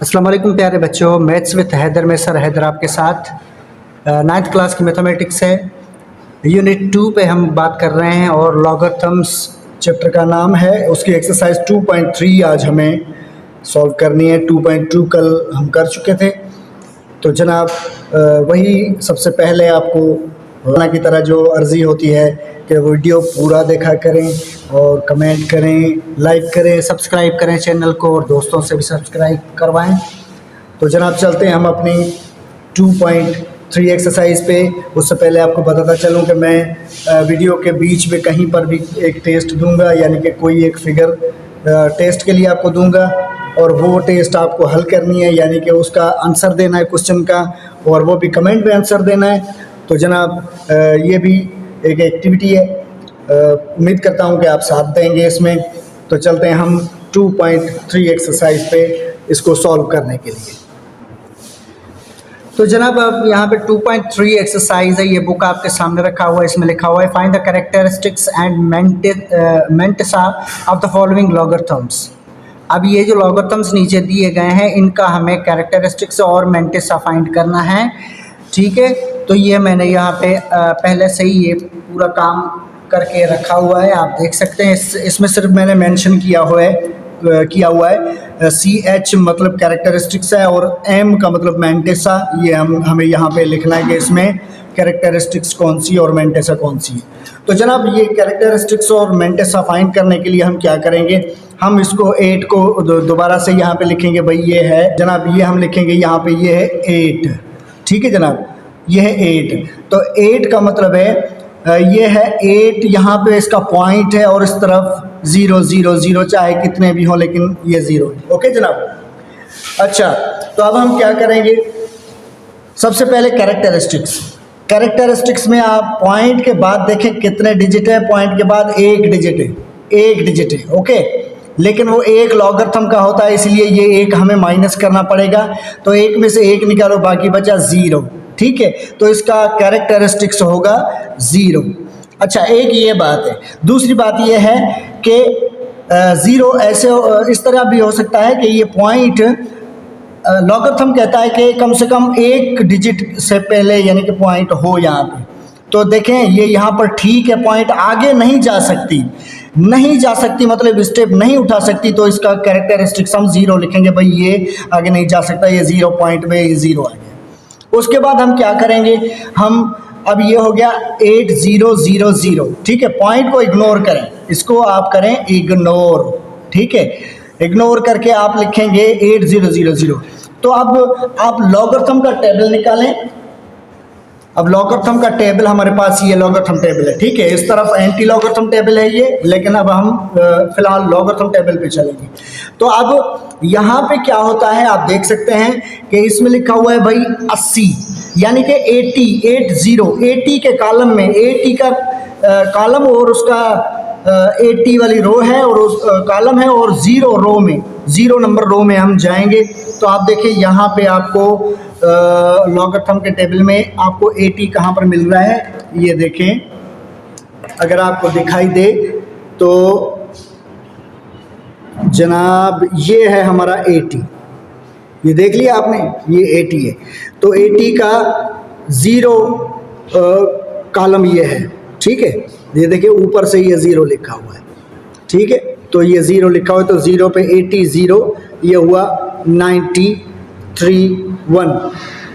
अस्सलाम वालेकुम प्यारे बच्चों, मैथ्स विद हैदर में सर हैदर आपके साथ। 9th क्लास की मैथमेटिक्स है, यूनिट 2 पे हम बात कर रहे हैं और लॉगरिथम्स चैप्टर का नाम है। उसकी एक्सरसाइज 2.3 आज हमें सॉल्व करनी है। 2.2 कल हम कर चुके थे। तो जनाब वही सबसे पहले आपको रोज़ाना की तरह जो अर्ज़ी होती है कि वीडियो पूरा देखा करें और कमेंट करें, लाइक करें, सब्सक्राइब करें चैनल को और दोस्तों से भी सब्सक्राइब करवाएं। तो जनाब चलते हैं हम अपनी 2.3 एक्सरसाइज पे। उससे पहले आपको बताता चलूं कि मैं वीडियो के बीच में कहीं पर भी एक टेस्ट दूंगा, यानी कि कोई एक फिगर टेस्ट के लिए आपको दूंगा और वो टेस्ट आपको हल करनी है, यानी कि उसका आंसर देना है क्वेश्चन का, और वो भी कमेंट में आंसर देना है। तो जनाब ये भी एक एक्टिविटी है, उम्मीद करता हूँ कि आप साथ देंगे इसमें। तो चलते हैं हम 2.3 एक्सरसाइज पे इसको सॉल्व करने के लिए। तो जनाब अब यहाँ पे 2.3 एक्सरसाइज है, ये बुक आपके सामने रखा हुआ है। इसमें लिखा हुआ है find the characteristics and mantissa of the following logarithms. अब ये जो लॉगरिथम्स नीचे दिए गए हैं इनका हमें कैरेक्टरिस्टिक्स और मेंटेसा फाइंड करना है, ठीक है। तो ये मैंने यहाँ पे पहले से ही ये पूरा काम करके रखा हुआ है, आप देख सकते हैं। इसमें सिर्फ मैंने मेंशन किया हुआ है CH मतलब कैरेक्टरिस्टिक्स है और M का मतलब मेंटेसा। ये हमें यहाँ पे लिखना है कि इसमें कैरेक्टरिस्टिक्स कौन सी और मेंटेसा कौन सी है। तो जनाब ये कैरेक्टरिस्टिक्स और मेंटेसा फाइंड करने के लिए हम क्या करेंगे, हम इसको 8 को दोबारा से यहाँ पे लिखेंगे। भाई ये है जनाब, ये हम लिखेंगे यहाँ पे, ये है 8, ठीक है जनाब, ये है 8। तो 8 का मतलब है ये है 8, यहाँ पे इसका पॉइंट है और इस तरफ 0 0 0, चाहे कितने भी हो लेकिन ये 0 है। ओके जनाब। अच्छा, तो अब हम क्या करेंगे, सबसे पहले कैरेक्टरिस्टिक्स में आप पॉइंट के बाद देखें कितने डिजिट है। पॉइंट के बाद एक डिजिट है, ओके। लेकिन वो एक लॉगरिथम का होता है, इसलिए ये एक हमें माइनस करना पड़ेगा। तो एक में से एक निकालो, बाकी बचा 0, ठीक है। तो इसका कैरेक्टरिस्टिक्स होगा 0। अच्छा, एक ये बात है। दूसरी बात ये है कि 0 ऐसे इस तरह भी हो सकता है कि ये पॉइंट लॉगरिथम कहता है कि कम से कम एक डिजिट से पहले यानी कि पॉइंट हो यहाँ पे। तो देखें ये यहाँ पर ठीक है, पॉइंट आगे नहीं जा सकती मतलब स्टेप नहीं उठा सकती। तो इसका कैरेक्टरिस्टिक्स हम 0 लिखेंगे। भाई ये आगे नहीं जा सकता, ये 0 पॉइंट में 0 आ गया। उसके बाद हम क्या करेंगे, हम अब ये हो गया 8 0 0 0, ठीक है। पॉइंट को इग्नोर करें, इसको आप करें इग्नोर, ठीक है। इग्नोर करके आप लिखेंगे 8 0 0 0। तो अब आप लॉगरिथम का टेबल निकालें। अब लॉगरिथम का टेबल हमारे पास ये लॉगरिथम टेबल है, ठीक है। इस तरफ एंटी लॉगरिथम टेबल है ये, लेकिन अब हम फिलहाल लॉगरिथम टेबल पे चलेंगे। तो अब यहाँ पे क्या होता है, आप देख सकते हैं कि इसमें लिखा हुआ है भाई 80, यानी कि 80 के कॉलम में 80 का कॉलम और उसका 80 वाली रो है और उस कॉलम है, और 0 नंबर रो में हम जाएंगे। तो आप देखिए यहाँ पे आपको लॉगरिथम के टेबल में आपको 80 कहाँ पर मिल रहा है, ये देखें, अगर आपको दिखाई दे तो जनाब ये है हमारा 80, ये देख लिया आपने, ये 80 है। तो 80 का 0 कॉलम ये है, ठीक है। ये देखिए ऊपर से ये 0 लिखा हुआ है, ठीक है। तो ये 0 लिखा हुआ है, तो 0 पे 80 0, ये हुआ 931,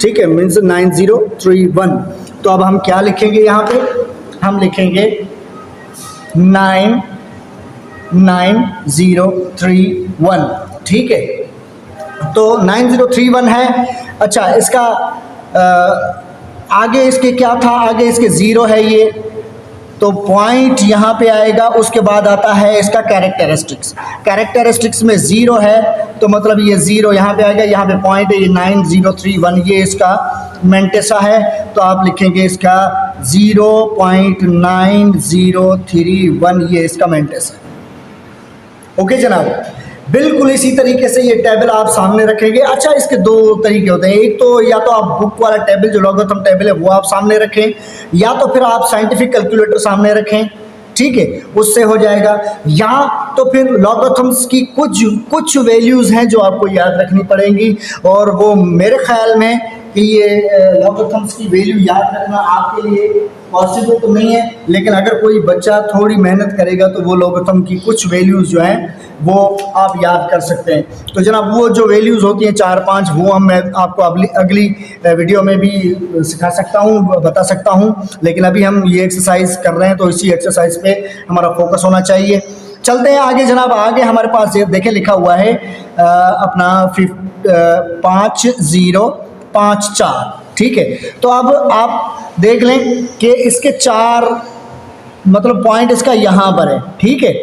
ठीक है, मीन्स 9031। तो अब हम क्या लिखेंगे यहाँ पे, हम लिखेंगे 99031, ठीक है। तो 9031 है। अच्छा, इसका आगे इसके क्या था, आगे इसके 0 है ये, तो पॉइंट यहाँ पे आएगा। उसके बाद आता है इसका कैरेक्टरिस्टिक्स में 0 है, तो मतलब ये 0 यहाँ पे आएगा, यहाँ पे पॉइंट है, ये 9031, ये इसका मेंटेसा है। तो आप लिखेंगे इसका 0.9031, ये इसका मेंटेसा है। ओके जनाब, बिल्कुल इसी तरीके से ये टेबल आप सामने रखेंगे। अच्छा, इसके 2 तरीके होते हैं, एक तो या तो आप बुक वाला टेबल जो लॉगरिथम टेबल है वो आप सामने रखें, या तो फिर आप साइंटिफिक कैलकुलेटर सामने रखें, ठीक है, उससे हो जाएगा। या तो फिर लॉगरिथम्स की कुछ वैल्यूज़ हैं जो आपको याद रखनी पड़ेंगी, और वो मेरे ख्याल में कि ये लॉगरिथम्स की वैल्यू याद रखना आपके लिए पॉसिबल तो नहीं है, लेकिन अगर कोई बच्चा थोड़ी मेहनत करेगा तो वो लॉगरिथम की कुछ वैल्यूज़ जो हैं वो आप याद कर सकते हैं। तो जनाब वो जो वैल्यूज़ होती हैं 4-5, वो मैं आपको अगली वीडियो में भी सिखा सकता हूँ, बता सकता हूँ, लेकिन अभी हम ये एक्सरसाइज कर रहे हैं तो इसी एक्सरसाइज पे हमारा फोकस होना चाहिए। चलते हैं आगे जनाब। आगे हमारे पास ये देखें लिखा हुआ है अपना 5054, ठीक है। तो अब आप देख लें कि इसके 4 मतलब पॉइंट इसका यहाँ पर है, ठीक है।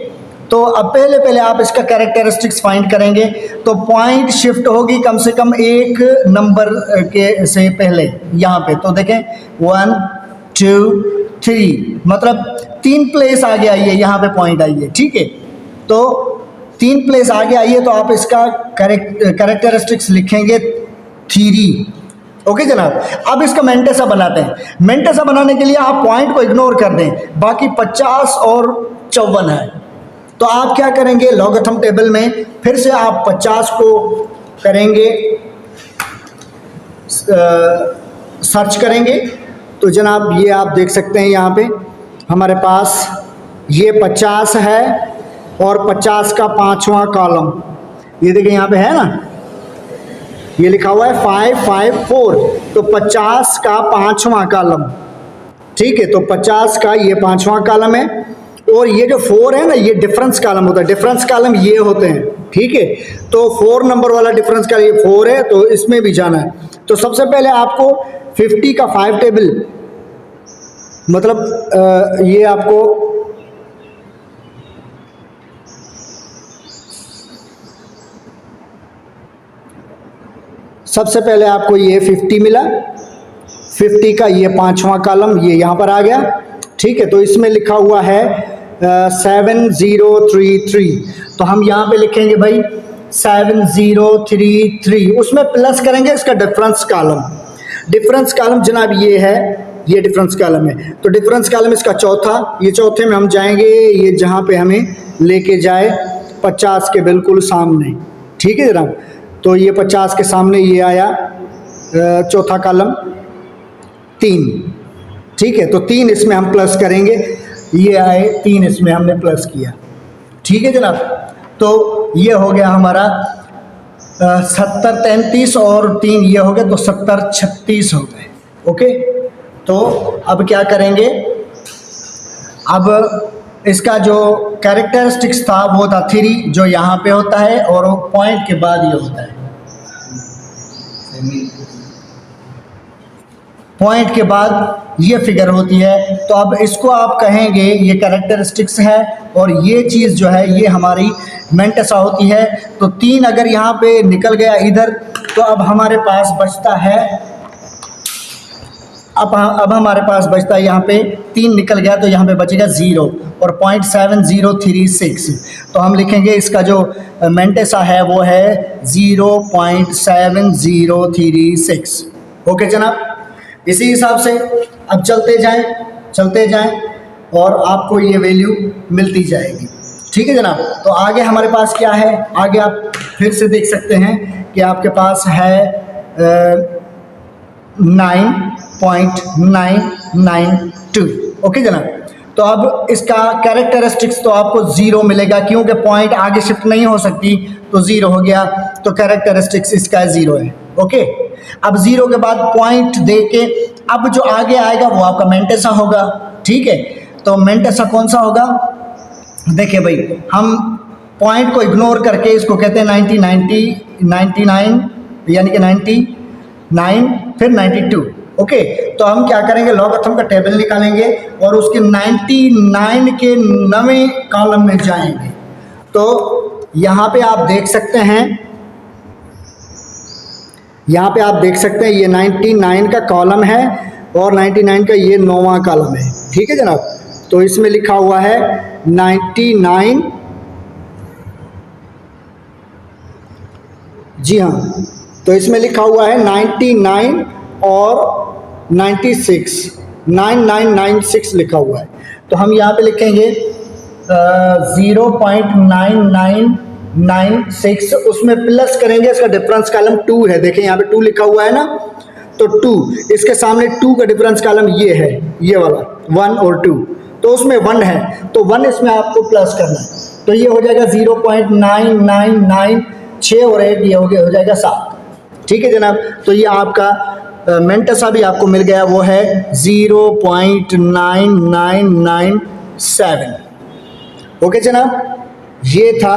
तो अब पहले आप इसका कैरेक्टरिस्टिक्स फाइंड करेंगे, तो पॉइंट शिफ्ट होगी कम से कम एक नंबर के से पहले यहाँ पे। तो देखें 1 2 3 मतलब 3 प्लेस आगे आई है, यहाँ पे पॉइंट आई है, ठीक है। तो 3 प्लेस आगे आई है तो आप इसका कैरेक्टरिस्टिक्स लिखेंगे 3। ओके जनाब। अब इसका मेंटेसा बनाते हैं। मेंटेसा बनाने के लिए आप पॉइंट को इग्नोर कर दें, बाकी 50 और 54 है। तो आप क्या करेंगे, लॉगरिथम टेबल में फिर से आप 50 को करेंगे, सर्च करेंगे। तो जनाब ये आप देख सकते हैं यहाँ पे हमारे पास ये 50 है और 50 का 5वां कॉलम ये देखिए यहाँ पे है ना, ये लिखा हुआ है 554। तो 50 का 5वां कॉलम, ठीक है। तो 50 का ये 5वां कॉलम है, और ये जो 4 है ना, ये डिफरेंस कॉलम होता है। डिफरेंस कॉलम ये होते हैं, ठीक है। तो 4 नंबर वाला डिफरेंस कॉलम ये 4 है, तो इसमें भी जाना है। तो सबसे पहले आपको 50 का 5 टेबल मतलब ये आपको सबसे पहले आपको ये 50 मिला, 50 का ये 5वां कॉलम ये यहाँ पर आ गया, ठीक है। तो इसमें लिखा हुआ है 7033। तो हम यहाँ पे लिखेंगे भाई 7033, उसमें प्लस करेंगे इसका डिफरेंस कॉलम। डिफरेंस कॉलम जनाब ये है, ये डिफरेंस कॉलम है। तो डिफरेंस कॉलम इसका चौथा, ये चौथे में हम जाएंगे, ये जहाँ पे हमें लेके जाए 50 के बिल्कुल सामने, ठीक है जनाब। तो ये 50 के सामने ये आया चौथा कॉलम 3, ठीक है। तो 3 इसमें हम प्लस करेंगे, ये आए 3 इसमें हमने प्लस किया, ठीक है जनाब। तो ये हो गया हमारा 7033 और 3 ये हो गए, तो 7036 हो गए। ओके। तो अब क्या करेंगे, अब इसका जो कैरेक्टरिस्टिक्स था वो था 3 जो यहाँ पे होता है, और वो पॉइंट के बाद ये होता है, पॉइंट के बाद ये फिगर होती है। तो अब इसको आप कहेंगे ये कैरेक्टरिस्टिक्स है, और ये चीज़ जो है ये हमारी मेंटेसा होती है। तो 3 अगर यहाँ पे निकल गया इधर, तो अब हमारे पास बचता है, अब हमारे पास बचता है यहाँ पे 3 निकल गया, तो यहाँ पे बचेगा 0 और 0.7036। तो हम लिखेंगे इसका जो मेंटेसा है वो है 0.7036। ओके जनाब। इसी हिसाब से अब चलते जाएं और आपको ये वैल्यू मिलती जाएगी, ठीक है जनाब। तो आगे हमारे पास क्या है, आगे आप फिर से देख सकते हैं कि आपके पास है 9.992। ओके जनाब। तो अब इसका कैरेक्टरिस्टिक्स तो आपको 0 मिलेगा, क्योंकि पॉइंट आगे शिफ्ट नहीं हो सकती, तो 0 हो गया। तो कैरेक्टरिस्टिक्स इसका 0 है। ओके। अब 0 के बाद पॉइंट दे के अब जो आगे आएगा वो आपका मेंटेसा होगा, ठीक है। तो मेंटेसा कौन सा होगा, देखिए भाई, हम पॉइंट को इग्नोर करके इसको कहते हैं 99 यानी कि 99 फिर 92। ओके। तो हम क्या करेंगे, लॉगरिथम का टेबल निकालेंगे और उसके 99 के 9वें कॉलम में जाएंगे। तो यहाँ पे आप देख सकते हैं, यहाँ पे आप देख सकते हैं ये 99 का कॉलम है और 99 का ये 9वां कॉलम है, ठीक है जनाब। तो इसमें लिखा हुआ है 99, जी हाँ, तो इसमें लिखा हुआ है 99 और 96, 9996 लिखा हुआ है। तो हम यहाँ पे लिखेंगे 0.9996, उसमें प्लस करेंगे, इसका डिफरेंस कॉलम 2 है, देखें यहाँ पे 2 लिखा हुआ है ना, तो 2, इसके सामने 2 का डिफरेंस कॉलम ये है, ये वाला 1 और 2, तो उसमें 1 है, तो 1 इसमें आपको प्लस करना है, तो ये हो जाएगा 0.9996 और 1 ये हो जाएगा 7। ठीक है जनाब, तो ये आपका मेंटेसा भी आपको मिल गया, वो है 0.9997। ओके जनाब, ये था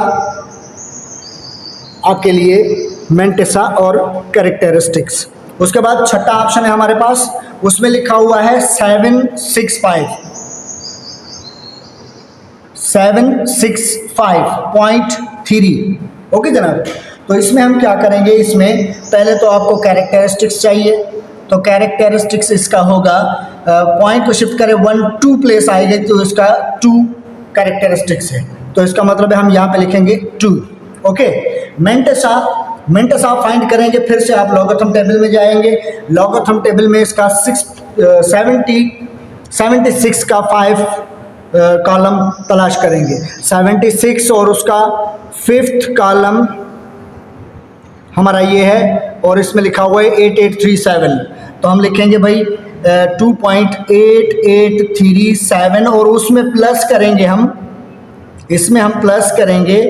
आपके लिए मेंटेसा और कैरेक्टरिस्टिक्स। उसके बाद छठा ऑप्शन है हमारे पास, उसमें लिखा हुआ है 765.3। ओके जनाब, तो इसमें हम क्या करेंगे, इसमें पहले तो आपको कैरेक्टरिस्टिक्स चाहिए, तो कैरेक्टरिस्टिक्स इसका होगा, पॉइंट को शिफ्ट करें 1 2 प्लेस आएगी, तो इसका 2 कैरेक्टरिस्टिक्स है, तो इसका मतलब है हम यहाँ पे लिखेंगे 2। ओके, मेंटेसा फाइंड करेंगे, फिर से आप लॉगरिथम टेबल में जाएंगे, लॉगरिथम टेबल में इसका 76 का 5 कॉलम तलाश करेंगे, 76 और उसका 5th कॉलम हमारा ये है, और इसमें लिखा हुआ है 8837, तो हम लिखेंगे भाई 2.8837 और उसमें प्लस करेंगे हम, इसमें हम प्लस करेंगे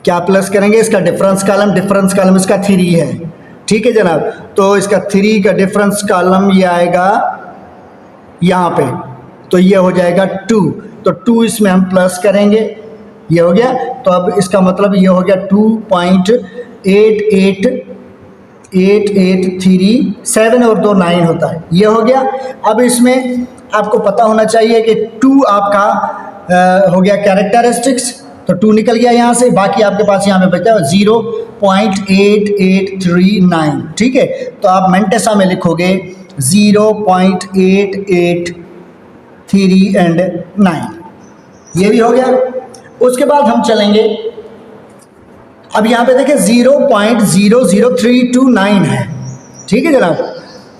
क्या प्लस करेंगे, इसका डिफरेंस कॉलम इसका 3 है। ठीक है जनाब, तो इसका 3 का डिफरेंस कॉलम ये आएगा यहाँ पे, तो ये हो जाएगा 2, तो 2 इसमें हम प्लस करेंगे, ये हो गया, तो अब इसका मतलब ये हो गया 2.8837 और 2 9 होता है, ये हो गया। अब इसमें आपको पता होना चाहिए कि 2 आपका हो गया कैरेक्टरिस्टिक्स, तो 2 निकल गया यहाँ से, बाकी आपके पास यहाँ पे बचा 0.8839। ठीक है, तो आप मेंटेसा में लिखोगे 0.8839 एंड 9, ये भी हो गया। उसके बाद हम चलेंगे, अब यहाँ पे देखें 0.00329 है। ठीक है जनाब,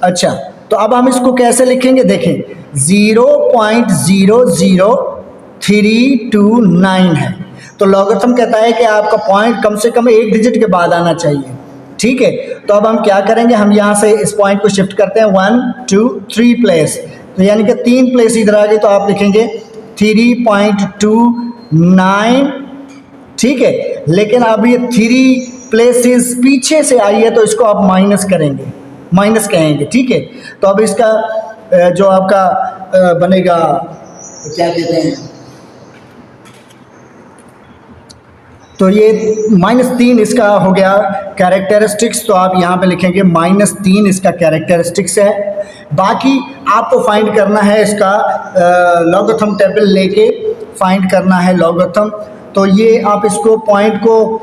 अच्छा, तो अब हम इसको कैसे लिखेंगे, देखें 0.00329 है, तो लॉगरिथम कहता है कि आपका पॉइंट कम से कम 1 डिजिट के बाद आना चाहिए। ठीक है, तो अब हम क्या करेंगे, हम यहाँ से इस पॉइंट को शिफ्ट करते हैं 1 2 3 प्लेस, तो यानी कि 3 प्लेस इधर आ गई, तो आप लिखेंगे 3.29। ठीक है, लेकिन अब ये 3 प्लेसेस पीछे से आई है, तो इसको आप माइनस करेंगे, माइनस कहेंगे। ठीक है, तो अब इसका जो आपका बनेगा, क्या कहते हैं, तो ये -3 इसका हो गया कैरेक्टरिस्टिक्स, तो आप यहाँ पे लिखेंगे -3 इसका कैरेक्टरिस्टिक्स है। बाकी आपको फाइंड करना है इसका लॉगरिथम टेबल लेके फाइंड करना है लॉगरिथम, तो ये आप इसको पॉइंट को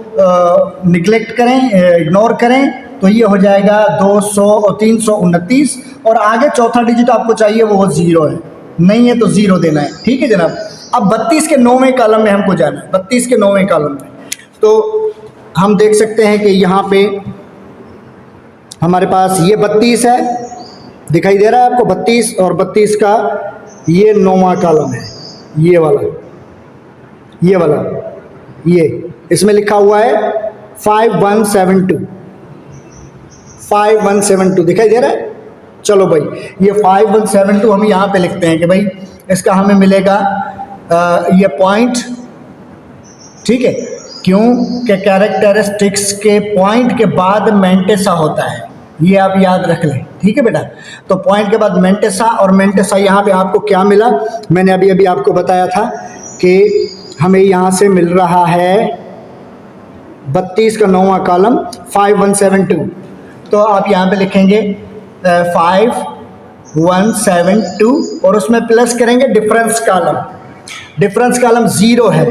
निगलेक्ट करें, इग्नोर करें, तो ये हो जाएगा 200 और 329, और आगे चौथा डिजिट आपको चाहिए वो 0 है, नहीं है तो 0 देना है। ठीक है जनाब, अब 32 के 9वें कॉलम में हमको जाना है, 32 के 9वें कॉलम में, तो हम देख सकते हैं कि यहाँ पे हमारे पास ये 32 है, दिखाई दे रहा है आपको 32, और 32 का ये 9वां कॉलम है, ये वाला, ये इसमें लिखा हुआ है 5172 दिखाई दे रहा है। चलो भाई, ये 5172 हम यहाँ पे लिखते हैं कि भाई इसका हमें मिलेगा ये पॉइंट। ठीक है, क्यों कि कैरेक्टरिस्टिक्स के पॉइंट के बाद मेंटेसा होता है, ये आप याद रख लें। ठीक है बेटा, तो पॉइंट के बाद मेंटेसा, और मेंटेसा यहाँ पे आपको क्या मिला, मैंने अभी आपको बताया था कि हमें यहाँ से मिल रहा है 32 का 9वां कॉलम 5172, तो आप यहाँ पे लिखेंगे 5172 और उसमें प्लस करेंगे डिफरेंस कॉलम 0 है,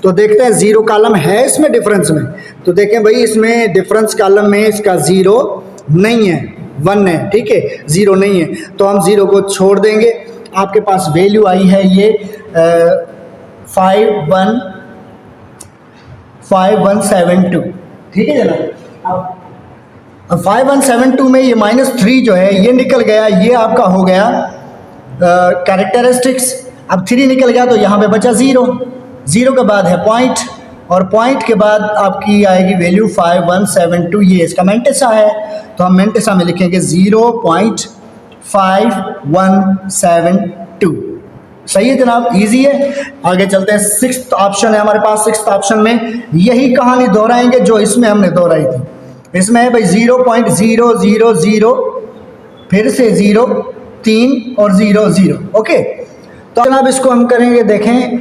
तो देखते हैं 0 कॉलम है इसमें डिफरेंस में, तो देखें भाई इसमें डिफरेंस कॉलम में इसका 0 नहीं है, 1 है। ठीक है, 0 नहीं है, तो हम 0 को छोड़ देंगे, आपके पास वैल्यू आई है ये 5172। ठीक है जनाब, अब 5172 में ये -3 जो है ये निकल गया, ये आपका हो गया कैरेक्टरिस्टिक्स। अब 3 निकल गया तो यहाँ पे बचा 0, 0 के बाद है पॉइंट, और पॉइंट के बाद आपकी आएगी वैल्यू 5172, ये इसका मेंटेसा है। तो हम मेंटेसा में लिखेंगे 0.5172। सही है जनाब, इजी है। आगे चलते हैं, 6th ऑप्शन है हमारे पास। 6th ऑप्शन में यही कहानी दोहराएंगे जो इसमें हमने दोहराई थी। इसमें है भाई 0.000, फिर से 0, 3 और 0 0। ओके, तो जनाब इसको हम करेंगे, देखें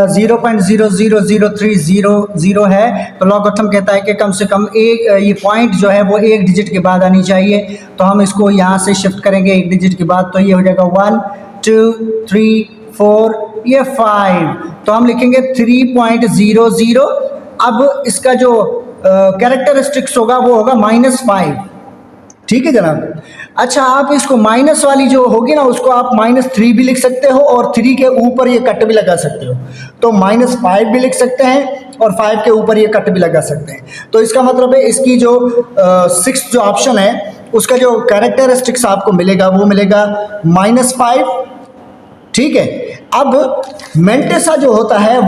0.00030 है, तो लॉगरिथम कहता है कि कम से कम एक ये पॉइंट जो है वो एक डिजिट के बाद आनी चाहिए। तो हम इसको यहाँ से शिफ्ट करेंगे एक डिजिट के बाद, तो ये हो जाएगा 1 2 3 4, ये 5। तो हम लिखेंगे 3.00। अब इसका जो कैरेक्टरिस्टिक्स होगा वो होगा -5। ठीक है जनाब। अच्छा, आप इसको माइनस वाली जो होगी ना उसको आप -3 भी लिख सकते हो, और 3 के ऊपर ये कट भी लगा सकते हो। तो -5 भी लिख सकते हैं और 5 के ऊपर ये कट भी लगा सकते हैं। तो इसका मतलब है इसकी जो 6th जो ऑप्शन है उसका जो कैरेक्टरिस्टिक्स आपको मिलेगा वो मिलेगा -5। ठीक है। अब मेंटेसा जो होता है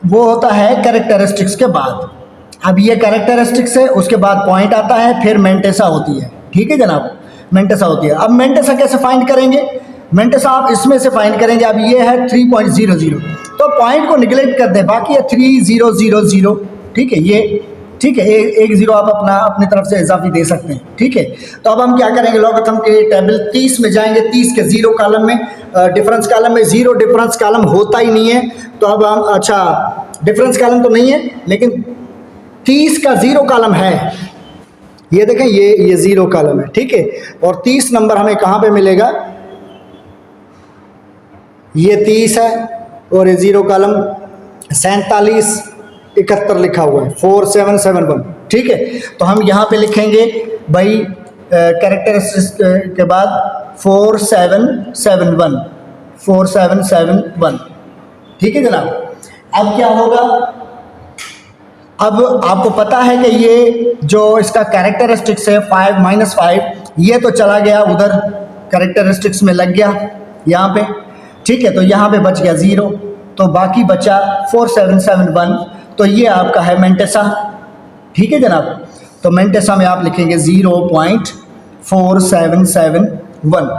वो होता है कैरेक्टरिस्टिक्स के बाद। अब ये कैरेक्टरिस्टिक्स है, उसके बाद पॉइंट आता है, फिर मेंटेसा होती है। ठीक है जनाब, मेंटेसा होती है। अब मेंटेसा कैसे फाइंड करेंगे? मेंटेसा आप इसमें से फाइंड करेंगे। अब ये है 3.00, तो पॉइंट को निगलेक्ट कर दें, बाकी है 3000। ठीक है, ये ठीक है, एक जीरो आप अपनी तरफ से इजाफी दे सकते हैं। ठीक है, तो अब हम क्या करेंगे, लॉगरिथम के टेबल 30 में जाएंगे। 30 के 0 कॉलम में, डिफरेंस कॉलम में 0 डिफरेंस कॉलम होता ही नहीं है। तो अब हम, अच्छा डिफरेंस कॉलम तो नहीं है लेकिन 30 का 0 कॉलम है। ये देखें, ये 0 कॉलम है। ठीक है, और 30 नंबर हमें कहाँ पे मिलेगा? ये 30 है और ये 0 कॉलम 47 71 लिखा हुआ है, 4771। ठीक है, तो हम यहाँ पे लिखेंगे भाई कैरेक्टरिस्टिक्स के बाद 4771। ठीक है जनाब। अब क्या होगा, अब आपको पता है कि ये जो इसका कैरेक्टरिस्टिक्स है 5 -5, ये तो चला गया उधर कैरेक्टरिस्टिक्स में लग गया यहाँ पे। ठीक है, तो यहाँ पे बच गया 0, तो बाकी बचा 4771। तो ये आपका है मेंटेसा। ठीक है जनाब, तो मेंटेसा में आप लिखेंगे 0.4771।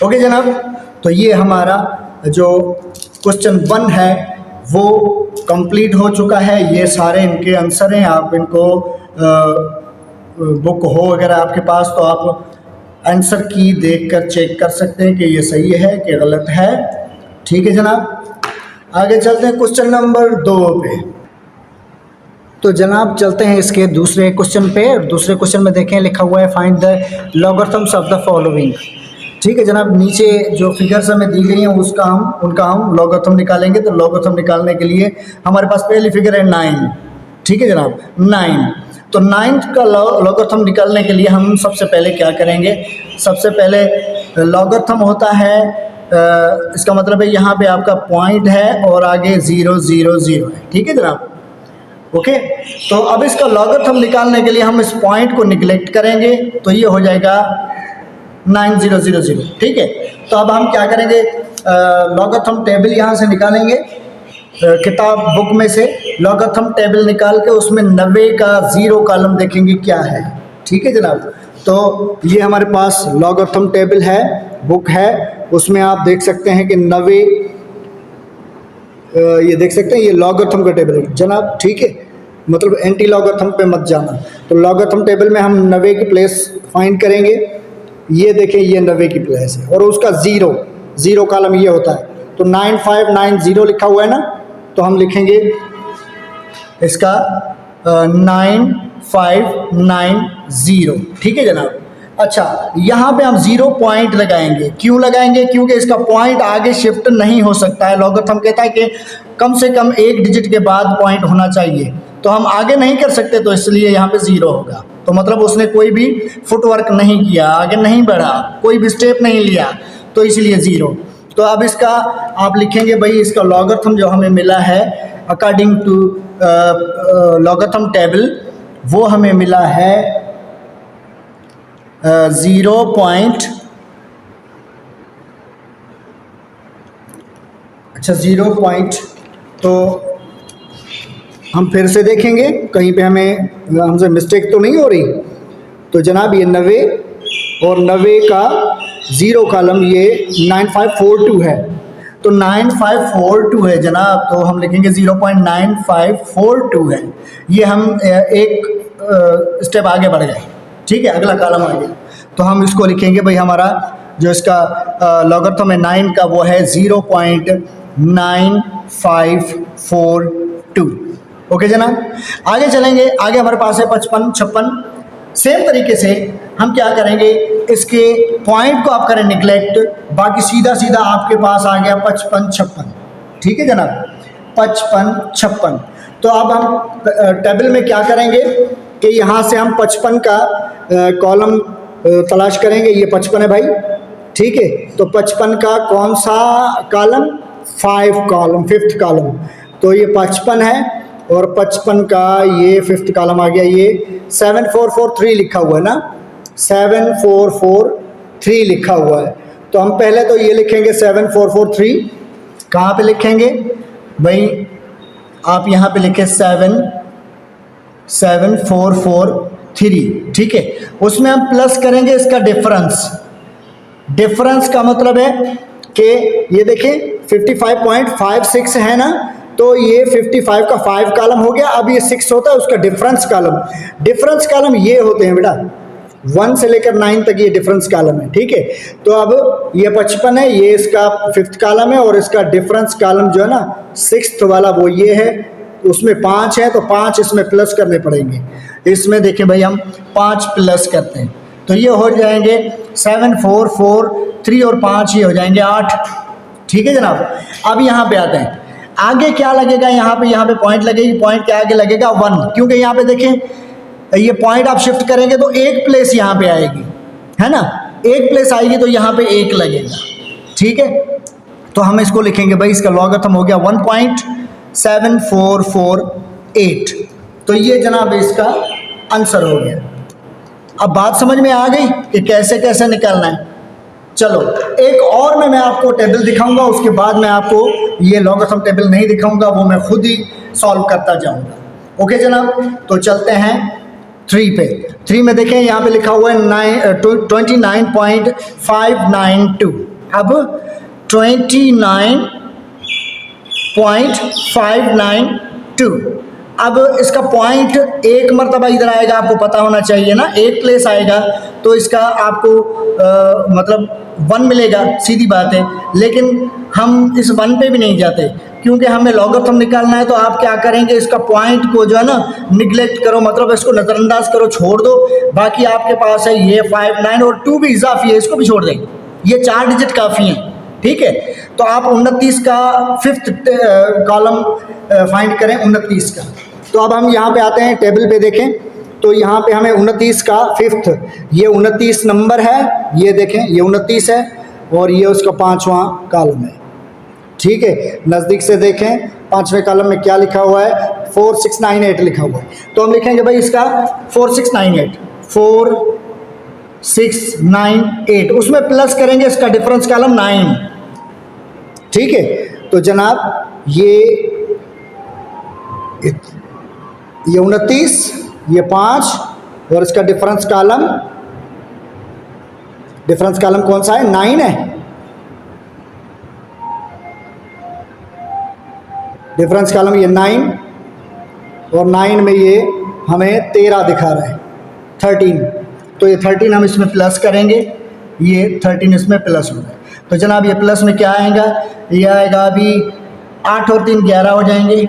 ओके जनाब, तो ये हमारा जो क्वेश्चन 1 है वो कंप्लीट हो चुका है। ये सारे इनके आंसर हैं। आप इनको बुक हो अगर आपके पास तो आप आंसर की देखकर चेक कर सकते हैं कि ये सही है कि गलत है। ठीक है जनाब, आगे चलते हैं क्वेश्चन नंबर 2 पे। तो जनाब चलते हैं इसके दूसरे क्वेश्चन पे। और दूसरे क्वेश्चन में देखें, लिखा हुआ है find the logarithms of the following. ठीक है जनाब, नीचे जो फिगर्स हमें दी गई हैं उनका हम लॉगरिथम निकालेंगे। तो लॉगरिथम निकालने के लिए हमारे पास पहली फिगर है 9। ठीक है जनाब, 9। तो 9th का लॉगरिथम निकालने के लिए हम सबसे पहले क्या करेंगे, सबसे पहले लॉगरिथम होता है, इसका मतलब है यहाँ पे आपका पॉइंट है और आगे 0 0 0 है। ठीक है जनाब, ओके। तो अब इसका लॉगरिथम निकालने के लिए हम इस पॉइंट को निगलेक्ट करेंगे, तो ये हो जाएगा 9000। ठीक है, तो अब हम क्या करेंगे, लॉगरिथम टेबल यहाँ से निकालेंगे, किताब बुक में से लॉगरिथम टेबल निकाल के उसमें 90 का 0 कॉलम देखेंगे क्या है। ठीक है जनाब, तो ये हमारे पास लॉगरिथम टेबल है, बुक है, उसमें आप देख सकते हैं कि 90, ये देख सकते हैं ये लॉगरिथम का टेबल है जनाब। ठीक है, मतलब एंटी लॉगरिथम पे मत जाना। तो लॉगरिथम टेबल में हम 90 की प्लेस फाइंड करेंगे। ये देखें, ये 90 की प्लेस है और उसका 0 कॉलम ये होता है। तो 9590 लिखा हुआ है ना, तो हम लिखेंगे इसका 9590। ठीक है जनाब। अच्छा, यहाँ पे हम 0 पॉइंट लगाएंगे। क्यों लगाएंगे? क्योंकि इसका पॉइंट आगे शिफ्ट नहीं हो सकता है। लॉगरिथम कहता है कि कम से कम एक डिजिट के बाद पॉइंट होना चाहिए, तो हम आगे नहीं कर सकते, तो इसलिए यहाँ पे 0 होगा। तो मतलब उसने कोई भी फुटवर्क नहीं किया, आगे नहीं बढ़ा, कोई भी स्टेप नहीं लिया, तो इसलिए 0। तो अब इसका आप लिखेंगे भाई, इसका लॉगरिथम जो हमें मिला है अकॉर्डिंग टू लॉगरिथम टेबल, वो हमें मिला है 0.000 अच्छा 0 पॉइंट, तो हम फिर से देखेंगे कहीं पे हमसे मिस्टेक तो नहीं हो रही। तो जनाब ये 90 और 90 का 0 कॉलम ये 9542 है, तो 9542 है जनाब, तो हम लिखेंगे 0.9542 है। ये हम एक स्टेप आगे बढ़ गए, ठीक है, अगला कॉलम आ गया, तो हम इसको लिखेंगे भाई हमारा जो इसका लॉगरिथम है 9 का वो है 0.9542। ओके जनाब, आगे चलेंगे। आगे हमारे पास है 55, 56। सेम तरीके से हम क्या करेंगे, इसके पॉइंट को आप करें निगलेक्ट, बाकी सीधा सीधा आपके पास आ गया 55, 56। ठीक है जनाब, 55, 56। तो अब हम टेबल में क्या करेंगे कि यहाँ से हम 55 का कॉलम तलाश करेंगे। ये 55 है भाई, ठीक है, तो 55 का कौन सा कॉलम, 5 कॉलम, 5th कॉलम, तो ये 55 है और 55 का ये 5th कॉलम आ गया, ये 7443 लिखा हुआ है ना, 7443 लिखा हुआ है। तो हम पहले तो ये लिखेंगे 7443, कहाँ पे लिखेंगे भाई, आप यहाँ पे लिखें 7443, ठीक है, उसमें हम प्लस करेंगे इसका डिफरेंस। डिफरेंस का मतलब है कि ये देखें 55.56 है ना, तो ये 55 का 5 कॉलम हो गया। अब ये 6 होता है उसका डिफरेंस कॉलम। डिफरेंस कॉलम ये होते हैं बेटा, 1 से लेकर 9 तक ये डिफरेंस कॉलम है, ठीक है। तो अब ये 55 है, ये इसका 5th कॉलम है और इसका डिफरेंस कॉलम जो है ना 6th वाला वो ये है, उसमें 5 है, तो 5 इसमें प्लस करने पड़ेंगे। इसमें देखें भाई हम 5 प्लस करते हैं तो ये हो जाएंगे 7443 और 5 ये हो जाएंगे 8, ठीक है जनाब। अब यहाँ पे आते हैं, आगे क्या लगेगा, यहाँ पे पॉइंट लगेगी, पॉइंट के आगे लगेगा 1, क्योंकि यहाँ पे देखें ये पॉइंट आप शिफ्ट करेंगे तो एक प्लेस यहाँ पे आएगी, है ना, एक प्लेस आएगी तो यहाँ पे 1 लगेगा, ठीक है। तो हम इसको लिखेंगे भाई, इसका लॉगरिथम हो गया 1.7448। तो ये जनाब इसका आंसर हो गया। अब बात समझ में आ गई कि कैसे कैसे निकालना है। चलो एक और मैं आपको टेबल दिखाऊंगा, उसके बाद मैं आपको ये लॉगरिथम टेबल नहीं दिखाऊंगा, वो मैं खुद ही सॉल्व करता जाऊंगा। ओके जनाब, तो चलते हैं 3 पे। 3 में देखें यहाँ पे लिखा हुआ है 29.592। अब 29.592, अब इसका पॉइंट एक मरतबा इधर आएगा, आपको पता होना चाहिए ना, एक प्लेस आएगा तो इसका आपको मतलब 1 मिलेगा, सीधी बात है। लेकिन हम इस 1 पे भी नहीं जाते क्योंकि हमें लॉगरिथम निकालना है। तो आप क्या करेंगे, इसका पॉइंट को जो है ना निगलेक्ट करो, मतलब इसको नज़रअंदाज करो, छोड़ दो। बाकी आपके पास है ये 5, 9 और 2 भी इजाफी है, इसको भी छोड़ देंगे, ये 4 डिजिट काफ़ी हैं, ठीक है। तो आप 29 का 5th कॉलम फाइंड करें, 29 का। तो अब हम यहाँ पे आते हैं टेबल पे, देखें तो यहाँ पे हमें 29 का 5th, ये 29 नंबर है, ये देखें ये 29 है और ये उसका 5वां कॉलम है, ठीक है। नज़दीक से देखें 5वें कॉलम में क्या लिखा हुआ है, 4698 लिखा हुआ है। तो हम लिखेंगे भाई इसका 4698, उसमें प्लस करेंगे इसका डिफरेंस कॉलम 9, ठीक है। तो जनाब ये 29, ये 5 और इसका डिफरेंस कॉलम कौन सा है, 9 है। डिफरेंस कॉलम ये 9 और 9 में ये हमें 13 दिखा रहा है, 13। तो ये 13 हम इसमें प्लस करेंगे, ये 13 इसमें प्लस हो गया। तो जनाब ये प्लस में क्या आएगा, ये आएगा अभी 8 और 3 11 हो जाएंगे,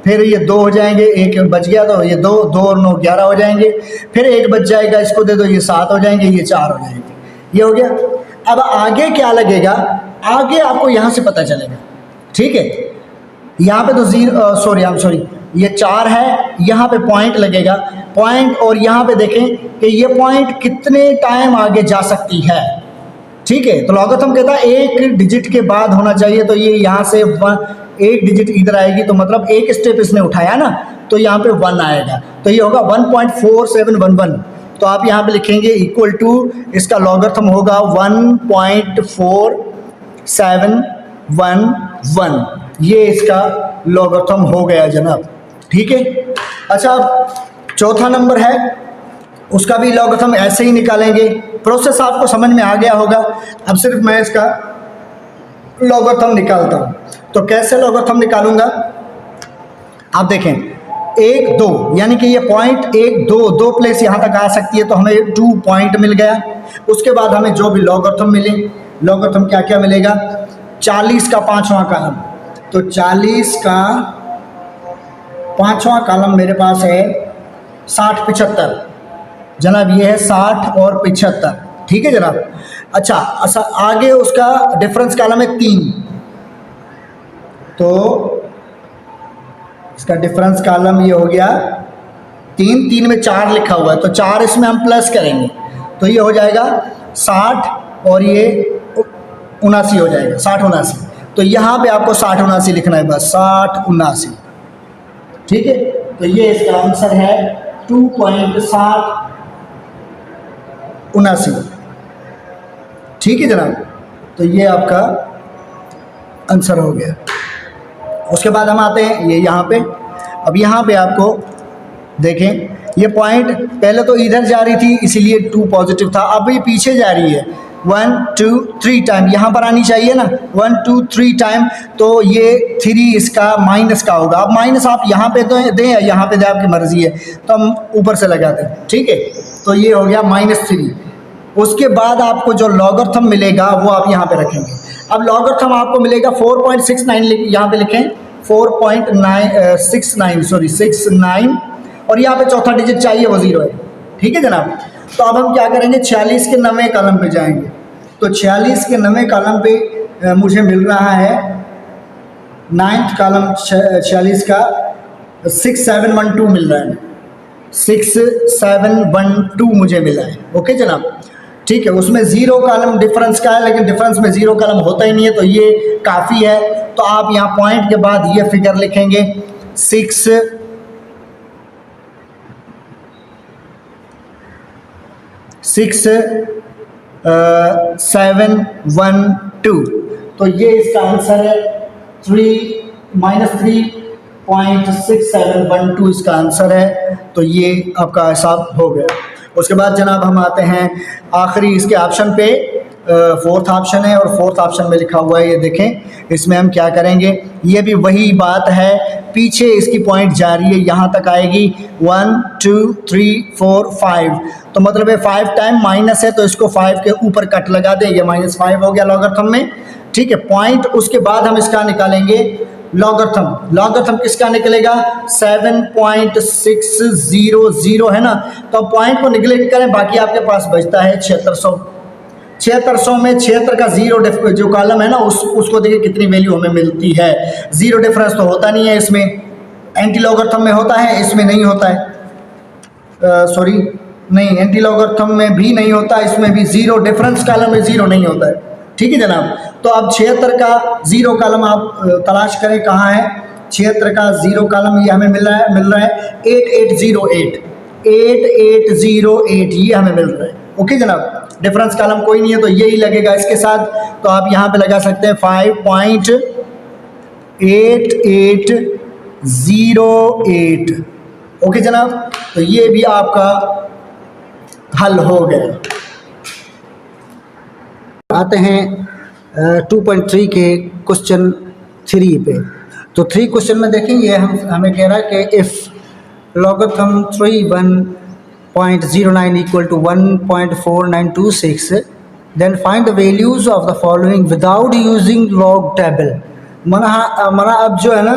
फिर ये 2 हो जाएंगे, 1 बच गया तो ये 2 और 9 11 हो जाएंगे, फिर 1 बच जाएगा, इसको दे दो, ये 7 हो जाएंगे, ये 4 हो जाएंगे, ये हो गया। अब आगे क्या लगेगा, आगे आपको यहाँ से पता चलेगा, ठीक है। यहाँ पे तो ये 4 है, यहाँ पे पॉइंट लगेगा, पॉइंट, और यहाँ पे देखें कि ये पॉइंट कितने टाइम आगे जा सकती है, ठीक है। तो लॉगरिथम कहता है 1 डिजिट के बाद होना चाहिए, तो ये यहाँ से 1 डिजिट इधर आएगी, तो मतलब 1 स्टेप इसने उठाया ना, तो यहाँ पे 1 आएगा, तो ये होगा 1.4711। तो आप यहाँ पे लिखेंगे इक्वल टू, इसका लॉगरिथम होगा 1.4711 1, ये इसका लॉगरिथम हो गया जनाब। ठीक है। अच्छा, अब चौथा नंबर है, उसका भी लॉगरिथम ऐसे ही निकालेंगे। प्रोसेस आपको समझ में आ गया होगा। अब सिर्फ मैं इसका लॉगरिथम निकालता हूँ। तो कैसे लॉगरिथम निकालूंगा, आप देखें 1 2, यानी कि ये पॉइंट 1 2 2 प्लेस यहाँ तक आ सकती है, तो हमें 2 पॉइंट मिल गया। उसके बाद हमें जो भी लॉगरिथम मिले, लॉगरिथम क्या क्या मिलेगा, 40 का 5वां कॉलम, तो 40 का 5वां कॉलम मेरे पास है 60 75 जनाब, ये है 60 और 75। ठीक है जनाब। अच्छा, आगे उसका डिफरेंस कॉलम है 3, तो इसका डिफरेंस कॉलम ये हो गया 3, 3 में 4 लिखा हुआ है, तो 4 इसमें हम प्लस करेंगे, तो ये हो जाएगा 60 और ये 79 हो जाएगा, 60 79। तो यहाँ पे आपको 60 79 लिखना है, बस 60 79। ठीक है, तो ये इसका आंसर है 2.60 79। ठीक है जनाब, तो ये आपका आंसर हो गया। उसके बाद हम आते हैं ये यहाँ पे। अब यहाँ पे आपको देखें, ये पॉइंट पहले तो इधर जा रही थी इसीलिए 2 पॉजिटिव था, अब ये पीछे जा रही है 1 2 3 टाइम, यहाँ पर आनी चाहिए ना 1 2 3 टाइम, तो ये 3 इसका माइनस का होगा। अब माइनस आप यहाँ पे दें या यहाँ पे दें, आपकी मर्जी है, तो हम ऊपर से लगाते हैं। ठीक है, तो ये हो गया -3। उसके बाद आपको जो लॉगरिथम मिलेगा वो आप यहाँ पे रखेंगे। अब लॉगरिथम आपको मिलेगा 4.69, यहाँ पे लिखें 4.69 और यहाँ पे चौथा डिजिट चाहिए, वो 0 है। ठीक है जनाब। तो अब हम क्या करेंगे, 46 के 9वें कॉलम पे जाएंगे। तो 46 के 9वें कॉलम पे मुझे मिल रहा है 9th कॉलम 46 का 6712 मिल रहा है, 6712 मुझे मिला है। ओके जनाब, ठीक है। उसमें 0 कॉलम डिफरेंस का है, लेकिन डिफरेंस में 0 कॉलम होता ही नहीं है, तो ये काफ़ी है। तो आप यहाँ पॉइंट के बाद ये फिगर लिखेंगे 6712, तो ये इसका आंसर है 3-3.6712 इसका आंसर है। तो ये आपका हिसाब हो गया। उसके बाद जनाब हम आते हैं आखिरी इसके ऑप्शन पे, 4th ऑप्शन है और 4th ऑप्शन में लिखा हुआ है, ये देखें। इसमें हम क्या करेंगे, ये भी वही बात है, पीछे इसकी पॉइंट जा रही है, यहाँ तक आएगी 1 2 3 4 5, तो मतलब ये 5 टाइम माइनस है, तो इसको 5 के ऊपर कट लगा दें, ये -5 हो गया लॉगरिथम में। ठीक है, पॉइंट। उसके बाद हम इसका निकालेंगे लॉगरिथम। लॉगरिथम किसका निकलेगा, 7.600 है ना, तो पॉइंट को निगलेक्ट करें, बाकी आपके पास बचता है 7600। 7600 में 76 का 0 जो कॉलम है ना, उसको देखिए कितनी वैल्यू हमें मिलती है। 0 डिफरेंस तो होता नहीं है इसमें, एंटी लॉगरिथम में होता है, इसमें नहीं होता है। सॉरी नहीं, एंटी लॉगरिथम में भी नहीं होता, इसमें भी 0 डिफरेंस कॉलम में 0 नहीं होता है। ठीक है जनाब। तो अब 76 का 0 कॉलम आप तलाश करें कहाँ है। 76 का 0 कॉलम ये हमें मिल रहा है 8808, ये हमें मिल रहा है। ओके जनाब, डिफरेंस कॉलम कोई नहीं है, तो यही लगेगा इसके साथ। तो आप यहाँ पे लगा सकते हैं 5.8808। ओके जनाब, तो ये भी आपका हल हो गया। आते हैं 2.3 के क्वेश्चन 3 पे। तो 3 क्वेश्चन में देखें, ये हमें कह रहा है कि if logarithm 31.09 equal to 1.4926 then find the values of the following without using log table. मना अब जो है ना,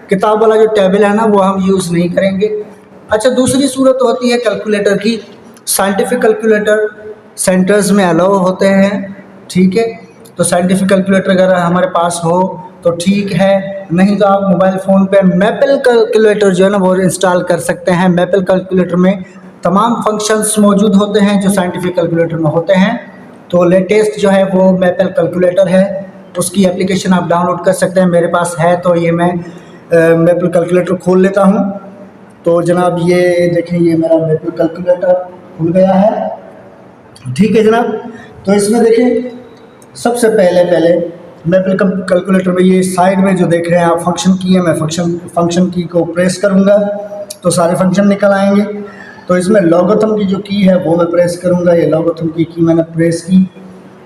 किताब वाला जो टेबल है ना, वो हम यूज़ नहीं करेंगे। अच्छा, दूसरी सूरत होती है कैलकुलेटर की। साइंटिफिक कैलकुलेटर सेंटर्स में अलाउ होते हैं। ठीक है, तो साइंटिफिक कैलकुलेटर अगर हमारे पास हो तो ठीक है, नहीं तो आप मोबाइल फ़ोन पे मैपल कैलकुलेटर जो है ना वो इंस्टॉल कर सकते हैं। मैपल कैलकुलेटर में तमाम फंक्शंस मौजूद होते हैं जो साइंटिफिक कैलकुलेटर में होते हैं। तो लेटेस्ट जो है वो मैपल कैलकुलेटर है, उसकी एप्लीकेशन आप डाउनलोड कर सकते हैं। मेरे पास है, तो ये मैं मैपल कैलकुलेटर खोल लेता हूँ। तो जनाब ये देखें, ये मेरा मैपल कैलकुलेटर खुल गया है। ठीक है जनाब, तो इसमें देखें सबसे पहले मैं कैलकुलेटर में ये साइड में जो देख रहे हैं आप फंक्शन की है, मैं फंक्शन की को प्रेस करूँगा तो सारे फंक्शन निकल आएंगे। तो इसमें लॉगरिथम की जो की है वो मैं प्रेस करूँगा, ये लॉगरिथम की मैंने प्रेस की।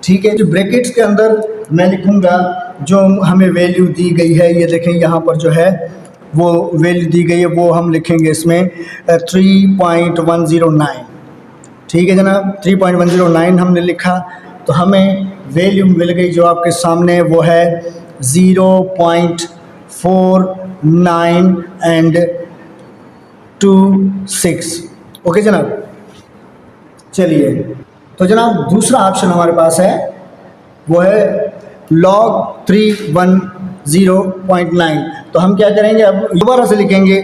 ठीक है, जो ब्रैकेट्स के अंदर मैं लिखूँगा जो हमें वैल्यू दी गई है, ये देखें यहाँ पर जो है वो वैल्यू दी गई है वो हम लिखेंगे इसमें 3.109। ठीक है जनाब, 3.109 हमने लिखा तो हमें वैल्यू मिल गई जो आपके सामने वो है 0.4926। ओके जनाब, चलिए तो जनाब दूसरा ऑप्शन हमारे पास है वो है log 310.9। तो हम क्या करेंगे, अब दोबारा से लिखेंगे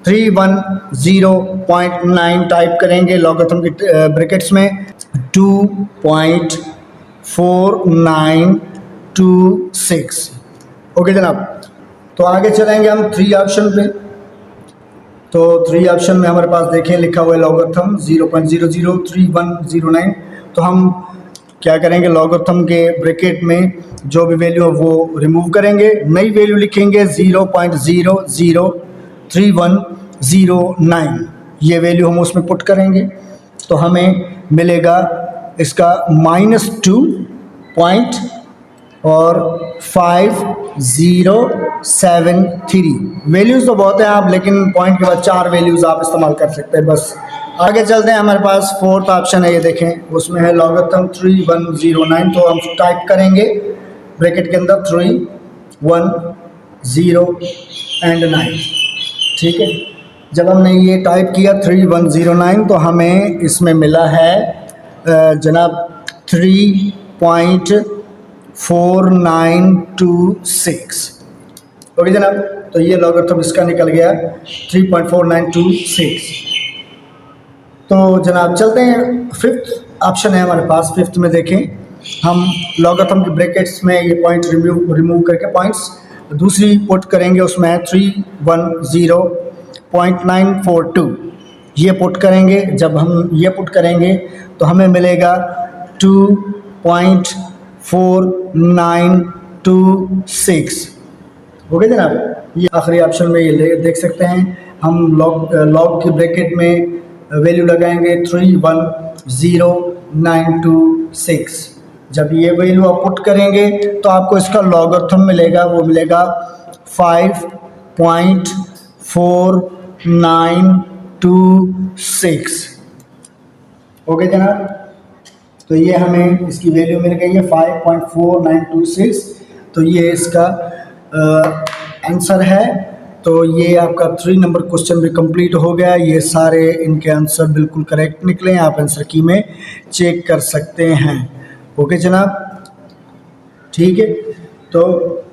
310.9 टाइप करेंगे लॉगरिथम के ब्रैकेट्स में 2.4926। ओके जनाब, तो आगे चलेंगे हम 3 ऑप्शन पे। तो 3 ऑप्शन में हमारे पास देखें लिखा हुआ है लॉगरिथम 0.003109। तो हम क्या करेंगे, लॉगरिथम के ब्रैकेट में जो भी वैल्यू है वो रिमूव करेंगे, नई वैल्यू लिखेंगे 0.003109। ये वैल्यू हम उसमें पुट करेंगे तो हमें मिलेगा इसका -2.5073। वैल्यूज़ तो बहुत हैं आप, लेकिन पॉइंट के बाद 4 वैल्यूज़ आप इस्तेमाल कर सकते हैं बस। आगे चलते हैं, हमारे पास 4th ऑप्शन है, ये देखें उसमें है लॉगरिथम 3109। तो हम टाइप करेंगे ब्रैकेट के अंदर 3, 1, 0 एंड 9। ठीक है, जब हमने ये टाइप किया 3109 तो हमें इसमें मिला है जनाब 3.4926। ओके जनाब, तो ये लॉगरिथम इसका निकल गया 3.4926। तो जनाब चलते हैं 5th ऑप्शन है हमारे पास। 5th में देखें हम लॉगरिथम के ब्रैकेट्स में ये पॉइंट रिमूव करके पॉइंट्स दूसरी पुट करेंगे, उसमें है 310.942। ये पुट करेंगे, जब हम ये पुट करेंगे तो हमें मिलेगा 2.4926। ओके जनाब, ये आखिरी ऑप्शन में ये देख सकते हैं हम लॉग के ब्रैकेट में वैल्यू लगाएंगे 310.926। जब ये वैल्यू आप पुट करेंगे तो आपको इसका लॉगरिथम मिलेगा, वो मिलेगा 5.4926। ओके जनाब, तो ये हमें इसकी वैल्यू मिल गई है 5.4926। तो ये इसका आंसर है। तो ये आपका 3 नंबर क्वेश्चन भी कंप्लीट हो गया। ये सारे इनके आंसर बिल्कुल करेक्ट निकले, आप आंसर की में चेक कर सकते हैं। ओके जनाब, ठीक है, तो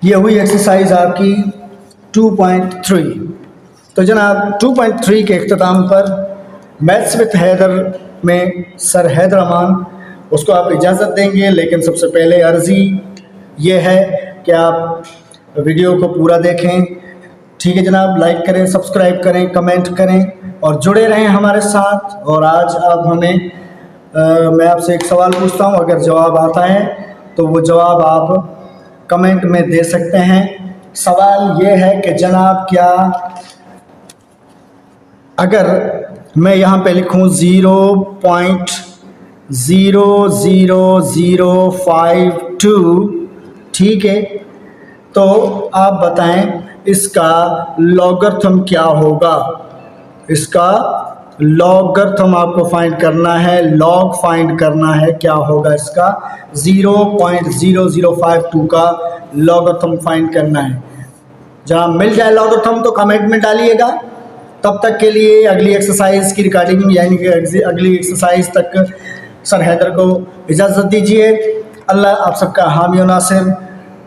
ये हुई एक्सरसाइज आपकी 2.3। तो जनाब 2.3 के अख्ताम पर मैथ्स विद हैदर में सर हैदर अमान उसको आप इजाज़त देंगे, लेकिन सबसे पहले अर्ज़ी ये है कि आप वीडियो को पूरा देखें। ठीक है जनाब, लाइक करें, सब्सक्राइब करें, कमेंट करें और जुड़े रहें हमारे साथ। और आज आप हमें मैं आपसे एक सवाल पूछता हूं, अगर जवाब आता है तो वो जवाब आप कमेंट में दे सकते हैं। सवाल ये है कि जनाब क्या अगर मैं यहाँ पे लिखूँ 0.00052, ठीक है, तो आप बताएं इसका लॉगरिथम क्या होगा। इसका लॉगरिथम आपको फाइंड करना है, लॉग फाइंड करना है, क्या होगा इसका 0.0052 का लॉगरिथम फाइंड करना है। जहाँ मिल जाए लॉगरिथम तो कमेंट में डालिएगा। तब तक के लिए अगली एक्सरसाइज की रिकॉर्डिंग यानी कि अगली एक्सरसाइज तक सर हैदर को इजाज़त दीजिए। अल्लाह आप सबका हामी और नासिर।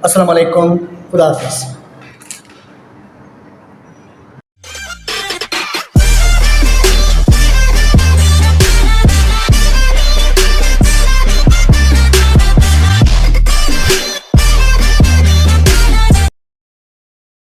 अस्सलाम वालेकुम, खुदा हाफ़िज़।